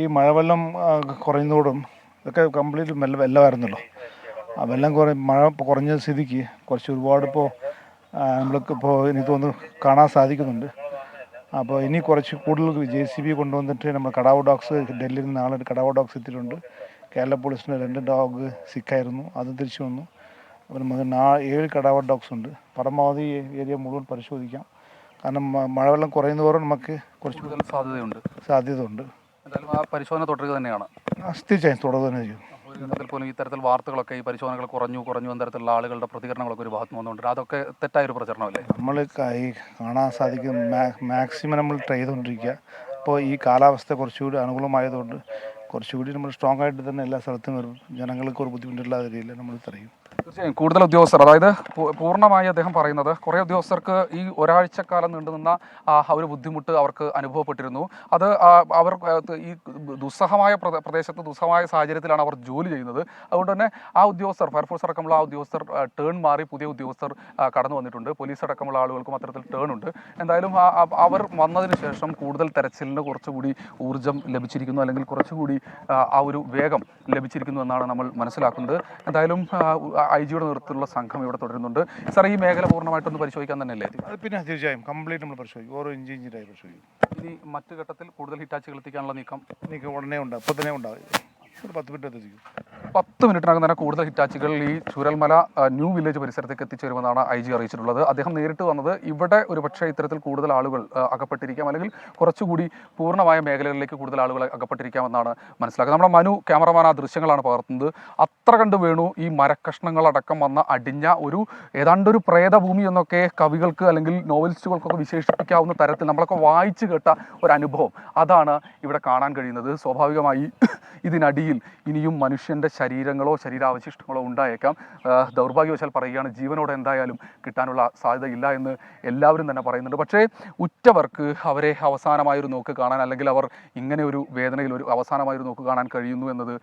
ഈ മഴവെള്ളം കുറയുന്നതോടും ഇതൊക്കെ കംപ്ലീറ്റ് വെള്ളമായിരുന്നല്ലോ. ആ വെള്ളം മഴ കുറഞ്ഞ സ്ഥിതിക്ക് കുറച്ച് ഒരുപാട് നമ്മൾക്കിപ്പോൾ എനിക്ക് തോന്നുന്നു കാണാൻ സാധിക്കുന്നുണ്ട്. അപ്പോൾ ഇനി കുറച്ച് കൂടുതൽ JCB കൊണ്ടുവന്നിട്ട് നമ്മൾ കടാവ ഡോഗ്സ്, ഡൽഹിയിൽ നിന്ന് നാളെ കടാവ ഡോഗ്സ് എത്തിയിട്ടുണ്ട്. കേരള പോലീസിന് 2 ഡോഗ് സിക്കായിരുന്നു, അതും തിരിച്ചു വന്നു. അപ്പോൾ നമുക്ക് 7 കടാവ ഡോഗ്സ് ഉണ്ട്. പരമാവധി ഏരിയ മുഴുവൻ പരിശോധിക്കാം. കാരണം മഴവെള്ളം കുറയുന്നതോറും നമുക്ക് കുറച്ച് കൂടുതൽ സാധ്യത ഉണ്ട്. എന്തായാലും ആ പരിശോധന തുടരുക തന്നെയാണ്. തീർച്ചയായും തുടരുക തന്നെ ചെയ്യും. ഒരു ഘട്ടത്തിൽ പോലും ഇത്തരത്തിൽ വാർത്തകളൊക്കെ ഈ പരിശോധനകൾ കുറഞ്ഞു എന്ന തരത്തിലുള്ള ആളുകളുടെ പ്രതികരണങ്ങളൊക്കെ ഒരു ഭാഗത്ത് വന്നുകൊണ്ട് അതൊക്കെ തെറ്റായൊരു പ്രചരണമല്ലേ? നമ്മൾ ഈ കാണാൻ സാധിക്കും മാക്സിമം നമ്മൾ ട്രൈ ചെയ്തുകൊണ്ടിരിക്കുക. അപ്പോൾ ഈ കാലാവസ്ഥ കുറച്ചുകൂടി അനുകൂലമായതുകൊണ്ട് കുറച്ചുകൂടി നമ്മൾ സ്ട്രോങ് ആയിട്ട് തന്നെ എല്ലാ സ്ഥലത്തും വരും. ജനങ്ങൾക്ക് ഒരു ബുദ്ധിമുട്ടില്ലാത്ത രീതിയിൽ നമ്മൾ തടയും. തീർച്ചയായും കൂടുതൽ ഉദ്യോഗസ്ഥർ, അതായത് പൂർണ്ണമായി അദ്ദേഹം പറയുന്നത് കുറേ ഉദ്യോഗസ്ഥർക്ക് ഈ ഒരാഴ്ചക്കാലം നീണ്ടുനിന്ന ഒരു ബുദ്ധിമുട്ട് അവർക്ക് അനുഭവപ്പെട്ടിരുന്നു. അത് അവർ ഈ ദുസ്സഹമായ പ്രദേശത്ത് ദുസ്സഹമായ സാഹചര്യത്തിലാണ് അവർ ജോലി ചെയ്യുന്നത്. അതുകൊണ്ട് തന്നെ ആ ഉദ്യോഗസ്ഥർ, ഫയർഫോഴ്സ് അടക്കമുള്ള ആ ഉദ്യോഗസ്ഥർ ടേൺ മാറി പുതിയ ഉദ്യോഗസ്ഥർ കടന്നു വന്നിട്ടുണ്ട്. പോലീസ് അടക്കമുള്ള ആളുകൾക്കും അത്തരത്തിൽ ടേൺ ഉണ്ട്. എന്തായാലും അവർ വന്നതിന് ശേഷം കൂടുതൽ തെരച്ചിലിന് കുറച്ചുകൂടി ഊർജ്ജം ലഭിച്ചിരിക്കുന്നു, അല്ലെങ്കിൽ കുറച്ചുകൂടി ആ ഒരു വേഗം ലഭിച്ചിരിക്കുന്നു എന്നാണ് നമ്മൾ മനസ്സിലാക്കുന്നത്. എന്തായാലും IG-യുടെ നേതൃത്വത്തിലുള്ള സംഘം ഇവിടെ തുടരുന്നുണ്ട്. സാർ, ഈ മേഖല പൂർണ്ണമായിട്ടൊന്ന് പരിശോധിക്കാൻ തന്നെയല്ലേ? പിന്നെ തീർച്ചയായും കംപ്ലീറ്റ് നമ്മൾ പരിശോധിക്കും. ഓരോ ഇഞ്ചായി പരിശോധിക്കും. ഇനി മറ്റു ഘട്ടത്തിൽ കൂടുതൽ ഹിറ്റാച്ചുകൾ എത്തിക്കാനുള്ള നീക്കം ഉടനെ ഉണ്ടാകും. ഇപ്പോൾ തന്നെ ഉണ്ടാകും. ഒരു 10 മിനിറ്റ് എത്തിക്കും. 10 മിനിറ്റിനകം തന്നെ കൂടുതൽ ഹിറ്റാച്ചുകൾ ഈ ചൂരൽമല ന്യൂ വില്ലേജ് പരിസരത്തേക്ക് എത്തിച്ചേരുമെന്നാണ് IG അറിയിച്ചിട്ടുള്ളത്. അദ്ദേഹം നേരിട്ട് വന്നത് ഇവിടെ ഒരു പക്ഷേ ഇത്തരത്തിൽ കൂടുതൽ ആളുകൾ അകപ്പെട്ടിരിക്കാം, അല്ലെങ്കിൽ കുറച്ചുകൂടി പൂർണ്ണമായ മേഖലകളിലേക്ക് കൂടുതൽ ആളുകൾ അകപ്പെട്ടിരിക്കാമെന്നാണ് മനസ്സിലാക്കുന്നത്. നമ്മുടെ മനു ക്യാമറമാൻ ആ ദൃശ്യങ്ങളാണ് പകർത്തുന്നത്. അത്ര കണ്ട് വേണു ഈ മരക്കഷ്ണങ്ങളടക്കം വന്ന അടിഞ്ഞ ഏതാണ്ടൊരു പ്രേതഭൂമി എന്നൊക്കെ കവികൾക്ക് അല്ലെങ്കിൽ നോവലിസ്റ്റുകൾക്കൊക്കെ വിശേഷിപ്പിക്കാവുന്ന തരത്തിൽ നമ്മളൊക്കെ വായിച്ചു കേട്ട ഒരു അനുഭവം അതാണ് ഇവിടെ കാണാൻ കഴിയുന്നത്. സ്വാഭാവികമായി ഇതിനടിയിൽ ഇനിയും മനുഷ്യൻ്റെ ശരീരങ്ങളോ ശരീരാവശിഷ്ടങ്ങളോ ഉണ്ടായേക്കാം. ദൗർഭാഗ്യവശാൽ പറയുകയാണ്, ജീവനോടെ എന്തായാലും കിട്ടാനുള്ള സാധ്യതയില്ല എന്ന് എല്ലാവരും തന്നെ പറയുന്നുണ്ട്. പക്ഷേ ഉറ്റവർക്ക് അവരെ അവസാനമായൊരു നോക്ക് കാണാൻ, അല്ലെങ്കിൽ അവർ ഇങ്ങനെ ഒരു വേദനയിൽ ഒരു അവസാനമായൊരു നോക്ക് കാണാൻ കഴിയുന്നു എന്നത്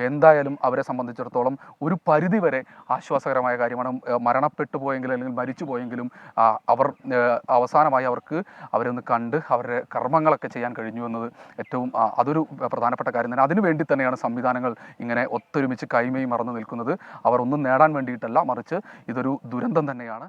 എന്തായാലും അവരെ സംബന്ധിച്ചിടത്തോളം ഒരു പരിധിവരെ ആശ്വാസകരമായ കാര്യമാണ്. മരണപ്പെട്ടു പോയെങ്കിലും അല്ലെങ്കിൽ മരിച്ചു പോയെങ്കിലും അവർ അവസാനമായി അവർക്ക് അവരെ ഒന്ന് കണ്ട് അവരുടെ കർമ്മങ്ങളൊക്കെ ചെയ്യാൻ കഴിഞ്ഞു എന്നത് ഏറ്റവും അതൊരു പ്രധാനപ്പെട്ട കാര്യം തന്നെ. അതിനുവേണ്ടി തന്നെയാണ് സംവിധാനങ്ങൾ ഇങ്ങനെ ഒത്തൊരുമിച്ച് കൈമയും മറന്നു നിൽക്കുന്നത്. അവർ ഒന്നും നേടാൻ വേണ്ടിയിട്ടല്ല, മറിച്ച് ഇതൊരു ദുരന്തം തന്നെയാണ്.